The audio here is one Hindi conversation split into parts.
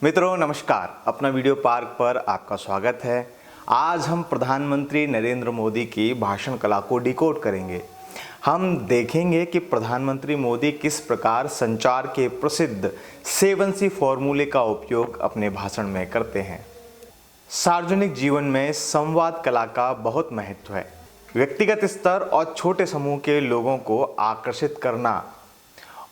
मित्रों नमस्कार, अपना वीडियो पार्क पर आपका स्वागत है। आज हम प्रधानमंत्री नरेंद्र मोदी की भाषण कला को डिकोड करेंगे। हम देखेंगे कि प्रधानमंत्री मोदी किस प्रकार संचार के प्रसिद्ध 7C फॉर्मूले का उपयोग अपने भाषण में करते हैं। सार्वजनिक जीवन में संवाद कला का बहुत महत्व है। व्यक्तिगत स्तर और छोटे समूह के लोगों को आकर्षित करना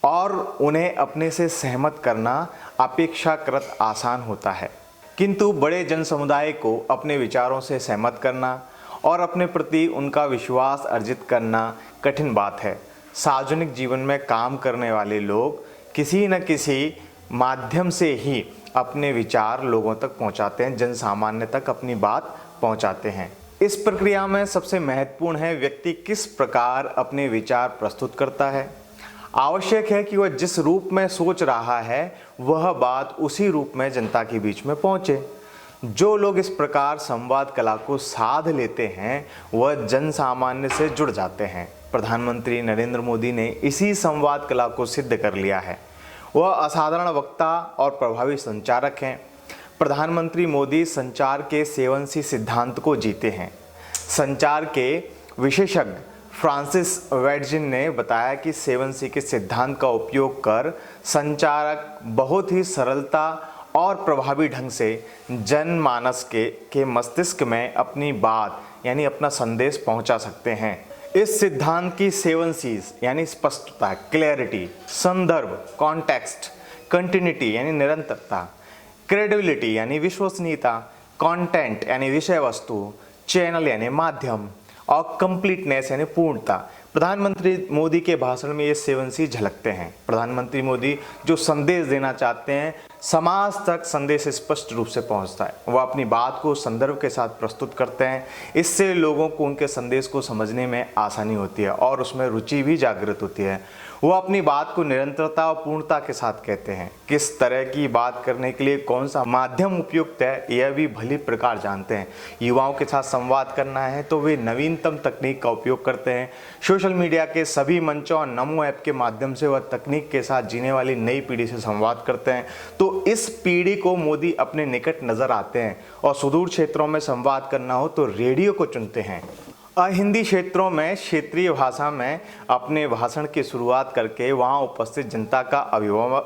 और उन्हें अपने से सहमत करना अपेक्षाकृत आसान होता है, किंतु बड़े जन समुदाय को अपने विचारों से सहमत करना और अपने प्रति उनका विश्वास अर्जित करना कठिन बात है। सार्वजनिक जीवन में काम करने वाले लोग किसी न किसी माध्यम से ही अपने विचार लोगों तक पहुंचाते हैं, जन सामान्य तक अपनी बात पहुंचाते हैं। इस प्रक्रिया में सबसे महत्वपूर्ण है व्यक्ति किस प्रकार अपने विचार प्रस्तुत करता है। आवश्यक है कि वह जिस रूप में सोच रहा है वह बात उसी रूप में जनता के बीच में पहुंचे। जो लोग इस प्रकार संवाद कला को साध लेते हैं वह जन सामान्य से जुड़ जाते हैं। प्रधानमंत्री नरेंद्र मोदी ने इसी संवाद कला को सिद्ध कर लिया है। वह असाधारण वक्ता और प्रभावी संचारक हैं। प्रधानमंत्री मोदी संचार के 7C सिद्धांत को जीते हैं। संचार के विशेषज्ञ फ्रांसिस वेडजिन ने बताया कि 7C के सिद्धांत का उपयोग कर संचारक बहुत ही सरलता और प्रभावी ढंग से जनमानस के मस्तिष्क में अपनी बात यानी अपना संदेश पहुंचा सकते हैं। इस सिद्धांत की 7Cs यानी स्पष्टता, क्लैरिटी, संदर्भ, कॉन्टेक्स्ट, कंटिन्यूटी यानी निरंतरता, क्रेडिबिलिटी यानी विश्वसनीयता, कंटेंट यानी विषय वस्तु, चैनल यानी माध्यम और कंप्लीटनेस यानी पूर्णता। प्रधानमंत्री मोदी के भाषण में ये 7C झलकते हैं। प्रधानमंत्री मोदी जो संदेश देना चाहते हैं समाज तक संदेश स्पष्ट रूप से पहुंचता है। वह अपनी बात को संदर्भ के साथ प्रस्तुत करते हैं। इससे लोगों को उनके संदेश को समझने में आसानी होती है और उसमें रुचि भी जागृत होती है। वह अपनी बात को निरंतरता और पूर्णता के साथ कहते हैं। किस तरह की बात करने के लिए कौन सा माध्यम उपयुक्त है यह भी भली प्रकार जानते हैं। युवाओं के साथ संवाद करना है तो वे नवीनतम तकनीक का उपयोग करते हैं। सोशल मीडिया के सभी मंचों और नमो ऐप के माध्यम से वह तकनीक के साथ जीने वाली नई पीढ़ी से संवाद करते हैं। तो इस पीढ़ी को मोदी अपने निकट नजर आते हैं और सुदूर क्षेत्रों में संवाद करना हो तो रेडियो को चुनते हैं। हिंदी क्षेत्रों में क्षेत्रीय भाषा में अपने भाषण की शुरुआत करके वहां उपस्थित जनता का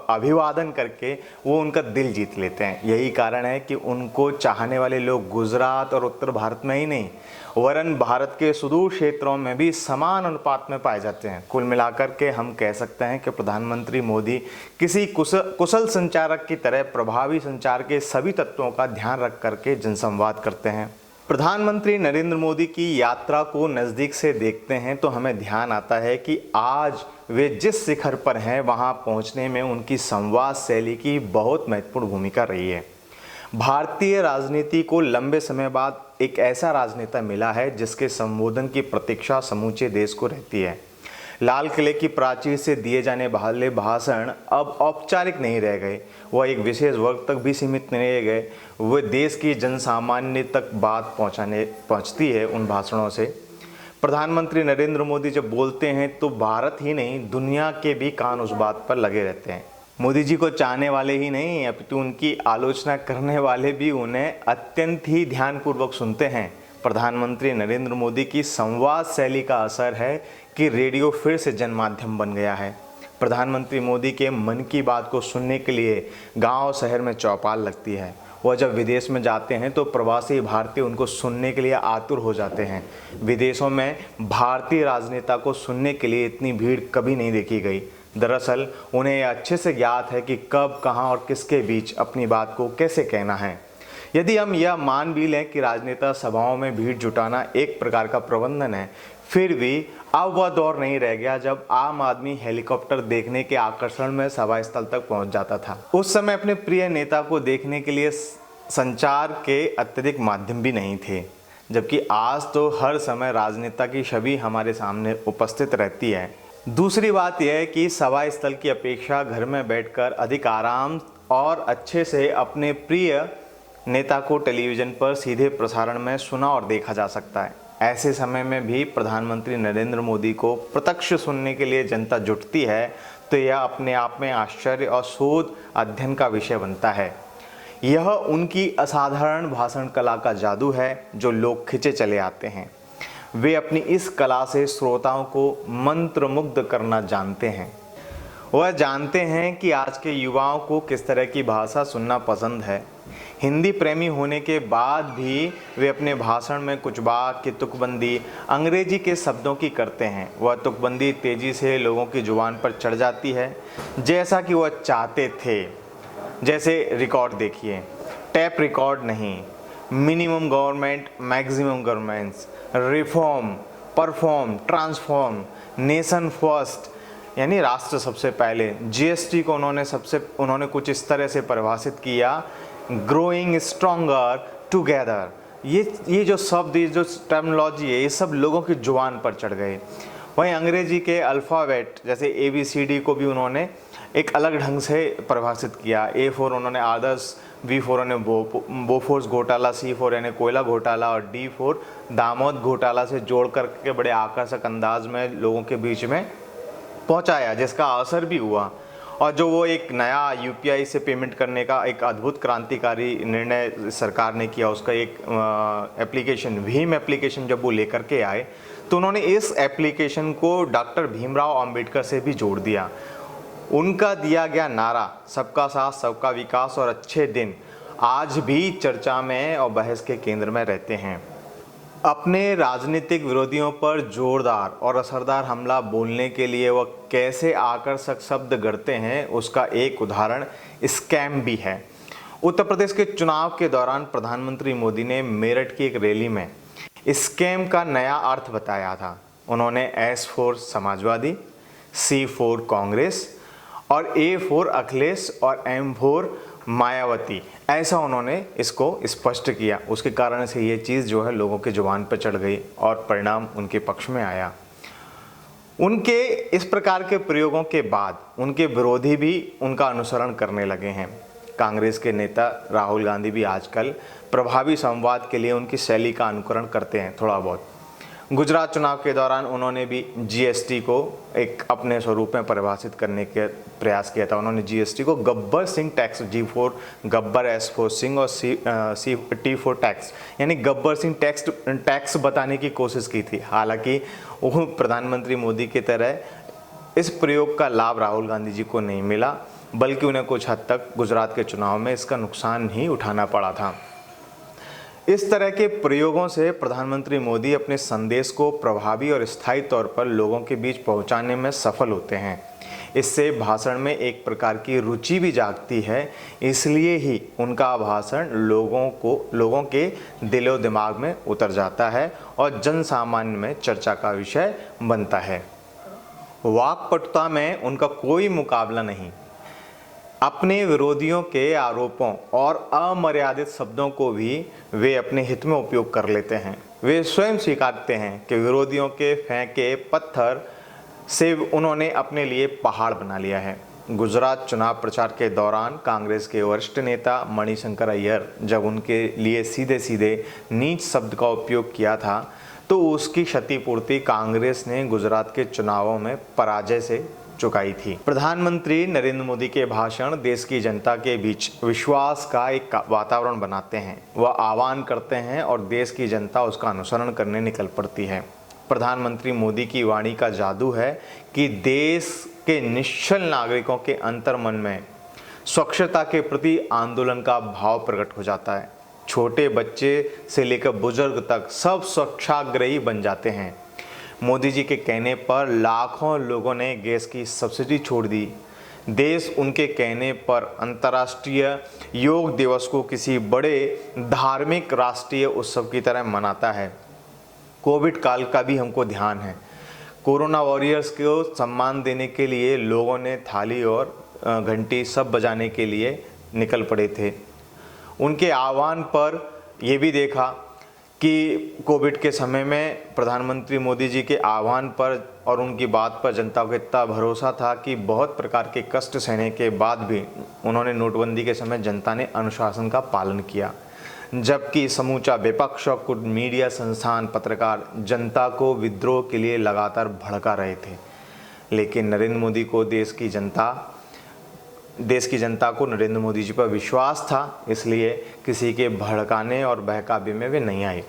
अभिवादन करके वो उनका दिल जीत लेते हैं। यही कारण है कि उनको चाहने वाले लोग गुजरात और उत्तर भारत में ही नहीं वरन भारत के सुदूर क्षेत्रों में भी समान अनुपात में पाए जाते हैं। कुल मिलाकर के हम कह सकते हैं कि प्रधानमंत्री मोदी किसी कुशल संचारक की तरह प्रभावी संचार के सभी तत्वों का ध्यान रख करके जनसंवाद करते हैं। प्रधानमंत्री नरेंद्र मोदी की यात्रा को नज़दीक से देखते हैं तो हमें ध्यान आता है कि आज वे जिस शिखर पर हैं वहां पहुंचने में उनकी संवाद शैली की बहुत महत्वपूर्ण भूमिका रही है। भारतीय राजनीति को लंबे समय बाद एक ऐसा राजनेता मिला है जिसके संबोधन की प्रतीक्षा समूचे देश को रहती है। लाल किले की प्राचीर से दिए जाने वाले भाषण अब औपचारिक नहीं रह गए, वह एक विशेष वर्ग तक भी सीमित नहीं रह गए। वे देश की जनसामान्य तक बात पहुंचती है उन भाषणों से। प्रधानमंत्री नरेंद्र मोदी जब बोलते हैं तो भारत ही नहीं दुनिया के भी कान उस बात पर लगे रहते हैं। मोदी जी को चाहने वाले ही नहीं अपितु उनकी आलोचना करने वाले भी उन्हें अत्यंत ही ध्यानपूर्वक सुनते हैं। प्रधानमंत्री नरेंद्र मोदी की संवाद शैली का असर है कि रेडियो फिर से जनमाध्यम बन गया है। प्रधानमंत्री मोदी के मन की बात को सुनने के लिए गांव शहर में चौपाल लगती है। वह जब विदेश में जाते हैं तो प्रवासी भारतीय उनको सुनने के लिए आतुर हो जाते हैं। विदेशों में भारतीय राजनेता को सुनने के लिए इतनी भीड़ कभी नहीं देखी गई। दरअसल उन्हें यह अच्छे से ज्ञात है कि कब, कहां और किसके बीच अपनी बात को कैसे कहना है। यदि हम यह मान भी लें कि राजनेता सभाओं में भीड़ जुटाना एक प्रकार का प्रबंधन है, फिर भी अब वह दौर नहीं रह गया जब आम आदमी हेलीकॉप्टर देखने के आकर्षण में सभा स्थल तक पहुंच जाता था। उस समय अपने प्रिय नेता को देखने के लिए संचार के अत्यधिक माध्यम भी नहीं थे, जबकि आज तो हर समय राजनेता की छवि हमारे सामने उपस्थित रहती है। दूसरी बात यह है कि सभा स्थल की अपेक्षा घर में बैठकर अधिक आराम और अच्छे से अपने प्रिय नेता को टेलीविज़न पर सीधे प्रसारण में सुना और देखा जा सकता है। ऐसे समय में भी प्रधानमंत्री नरेंद्र मोदी को प्रत्यक्ष सुनने के लिए जनता जुटती है तो यह अपने आप में आश्चर्य और शोध अध्ययन का विषय बनता है। यह उनकी असाधारण भाषण कला का जादू है जो लोग खिंचे चले आते हैं। वे अपनी इस कला से श्रोताओं को मंत्रमुग्ध करना जानते हैं। वह जानते हैं कि आज के युवाओं को किस तरह की भाषा सुनना पसंद है। हिंदी प्रेमी होने के बाद भी वे अपने भाषण में कुछ बात की तुकबंदी अंग्रेजी के शब्दों की करते हैं। वह तुकबंदी तेज़ी से लोगों की जुबान पर चढ़ जाती है जैसा कि वह चाहते थे। जैसे रिकॉर्ड देखिए, टैप रिकॉर्ड नहीं, minimum government maximum governments, reform, perform, transform, nation first यानी राष्ट्र सबसे पहले। जीएसटी को उन्होंने कुछ इस तरह से परिभाषित किया, ग्रोइंग स्ट्रॉन्गर टुगेदर। ये जो शब्द, ये जो टर्मिनोलॉजी है, ये सब लोगों की जुबान पर चढ़ गए। वहीं अंग्रेजी के अल्फ़ाबेट जैसे ABCD को भी उन्होंने एक अलग ढंग से परिभाषित किया। A फॉर उन्होंने आदर्श, B फॉर उन्होंने बोफोर्स घोटाला, C फॉर यानी कोयला घोटाला और D फॉर दामोद घोटाला से जोड़ करके बड़े आकर्षक अंदाज में लोगों के बीच में पहुंचाया, जिसका असर भी हुआ। और जो वो एक नया UPI से पेमेंट करने का एक अद्भुत क्रांतिकारी निर्णय सरकार ने किया, उसका एक एप्लीकेशन, भीम एप्लीकेशन जब वो लेकर के आए तो उन्होंने इस एप्लीकेशन को डॉक्टर भीमराव अंबेडकर से भी जोड़ दिया। उनका दिया गया नारा सबका साथ सबका विकास और अच्छे दिन आज भी चर्चा में और बहस के केंद्र में रहते हैं। अपने राजनीतिक विरोधियों पर जोरदार और असरदार हमला बोलने के लिए वह कैसे आकर्षक शब्द गढ़ते हैं, उसका एक उदाहरण स्कैम भी है। उत्तर प्रदेश के चुनाव के दौरान प्रधानमंत्री मोदी ने मेरठ की एक रैली में स्कैम का नया अर्थ बताया था। उन्होंने S for Samajwadi, C for Congress और A फॉर अखिलेश और M फॉर मायावती, ऐसा उन्होंने इसको स्पष्ट किया। उसके कारण से ये चीज़ जो है लोगों की जुबान पर चढ़ गई और परिणाम उनके पक्ष में आया। उनके इस प्रकार के प्रयोगों के बाद उनके विरोधी भी उनका अनुसरण करने लगे हैं। कांग्रेस के नेता राहुल गांधी भी आजकल प्रभावी संवाद के लिए उनकी शैली का अनुकरण करते हैं थोड़ा बहुत। गुजरात चुनाव के दौरान उन्होंने भी GST को एक अपने स्वरूप में परिभाषिट करने के प्रयास किया था। उन्होंने GST को Gabbar Singh tax, G for Gabbar, S for Singh और T फॉर टैक्स यानी गब्बर सिंह टैक्स बताने की कोशिश की थी। हालांकि वो प्रधानमंत्री मोदी की तरह इस प्रयोग का लाभ राहुल गांधी जी को नहीं मिला, बल्कि उन्हें कुछ हद तक गुजरात के चुनाव में इसका नुकसान ही उठाना पड़ा था। इस तरह के प्रयोगों से प्रधानमंत्री मोदी अपने संदेश को प्रभावी और स्थायी तौर पर लोगों के बीच पहुंचाने में सफल होते हैं। इससे भाषण में एक प्रकार की रुचि भी जागती है, इसलिए ही उनका भाषण लोगों के दिलो दिमाग में उतर जाता है और जन सामान्य में चर्चा का विषय बनता है। वाक्पटुता में उनका कोई मुकाबला नहीं। अपने विरोधियों के आरोपों और अमर्यादित शब्दों को भी वे अपने हित में उपयोग कर लेते हैं। वे स्वयं स्वीकारते हैं कि विरोधियों के फेंके पत्थर से उन्होंने अपने लिए पहाड़ बना लिया है। गुजरात चुनाव प्रचार के दौरान कांग्रेस के वरिष्ठ नेता मणिशंकर अय्यर जब उनके लिए सीधे सीधे नीच शब्द का उपयोग किया था तो उसकी क्षतिपूर्ति कांग्रेस ने गुजरात के चुनावों में पराजय से चुकाई थी। प्रधानमंत्री नरेंद्र मोदी के भाषण देश की जनता के बीच विश्वास का एक वातावरण बनाते हैं। वह आह्वान करते हैं और देश की जनता उसका अनुसरण करने निकल पड़ती है। प्रधानमंत्री मोदी की वाणी का जादू है कि देश के निश्चल नागरिकों के अंतर्मन में स्वच्छता के प्रति आंदोलन का भाव प्रकट हो जाता है। छोटे बच्चे से लेकर बुजुर्ग तक सब स्वच्छाग्रही बन जाते हैं। मोदी जी के कहने पर लाखों लोगों ने गैस की सब्सिडी छोड़ दी। देश उनके कहने पर अंतर्राष्ट्रीय योग दिवस को किसी बड़े धार्मिक राष्ट्रीय उत्सव की तरह मनाता है। कोविड काल का भी हमको ध्यान है। कोरोना वॉरियर्स को सम्मान देने के लिए लोगों ने थाली और घंटी सब बजाने के लिए निकल पड़े थे। उनके आह्वान पर यह भी देखा कि कोविड के समय में प्रधानमंत्री मोदी जी के आह्वान पर और उनकी बात पर जनता को इतना भरोसा था कि बहुत प्रकार के कष्ट सहने के बाद भी उन्होंने नोटबंदी के समय जनता ने अनुशासन का पालन किया। जबकि समूचा विपक्ष और कुछ मीडिया संस्थान पत्रकार जनता को विद्रोह के लिए लगातार भड़का रहे थे। लेकिन नरेंद्र मोदी को देश की जनता को नरेंद्र मोदी जी पर विश्वास था, इसलिए किसी के भड़काने और बहकावे में वे नहीं आए।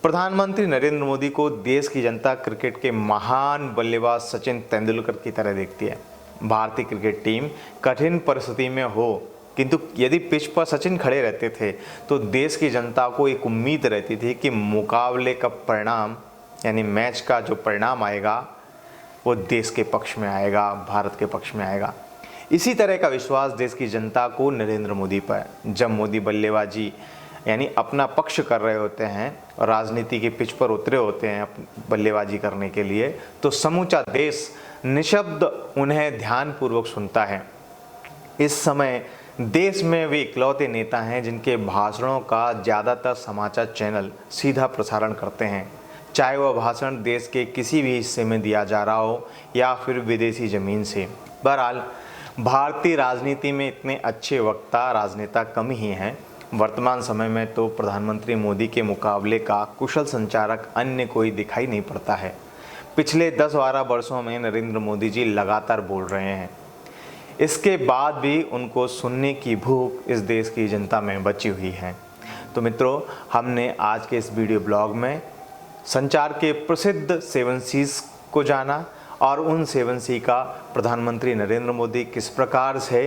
प्रधानमंत्री नरेंद्र मोदी को देश की जनता क्रिकेट के महान बल्लेबाज सचिन तेंदुलकर की तरह देखती है। भारतीय क्रिकेट टीम कठिन परिस्थिति में हो, किंतु यदि पिच पर सचिन खड़े रहते थे तो देश की जनता को एक उम्मीद रहती थी कि मुकाबले का परिणाम यानी मैच का जो परिणाम आएगा वो देश के पक्ष में आएगा, भारत के पक्ष में आएगा। इसी तरह का विश्वास देश की जनता को नरेंद्र मोदी पर। जब मोदी बल्लेबाजी यानी अपना पक्ष कर रहे होते हैं और राजनीति के पिच पर उतरे होते हैं बल्लेबाजी करने के लिए, तो समूचा देश निशब्द उन्हें ध्यानपूर्वक सुनता है। इस समय देश में वे इकलौते नेता हैं जिनके भाषणों का ज़्यादातर समाचार चैनल सीधा प्रसारण करते हैं, चाहे वह भाषण देश के किसी भी हिस्से में दिया जा रहा हो या फिर विदेशी ज़मीन से। बहरहाल भारतीय राजनीति में इतने अच्छे वक्ता राजनेता कम ही हैं। वर्तमान समय में तो प्रधानमंत्री मोदी के मुकाबले का कुशल संचारक अन्य कोई दिखाई नहीं पड़ता है। पिछले 10-12 वर्षों में नरेंद्र मोदी जी लगातार बोल रहे हैं, इसके बाद भी उनको सुनने की भूख इस देश की जनता में बची हुई है। तो मित्रों, हमने आज के इस वीडियो ब्लॉग में संचार के प्रसिद्ध 7 C's को जाना और उन 7 C का प्रधानमंत्री नरेंद्र मोदी किस प्रकार से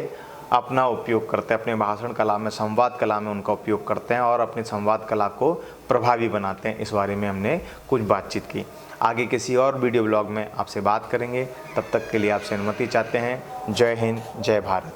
अपना उपयोग करते हैं, अपने भाषण कला में, संवाद कला में उनका उपयोग करते हैं और अपनी संवाद कला को प्रभावी बनाते हैं। इस बारे में हमने कुछ बातचीत की। आगे किसी और वीडियो ब्लॉग में आपसे बात करेंगे, तब तक के लिए आपसे अनुमति चाहते हैं। जय हिंद, जय भारत।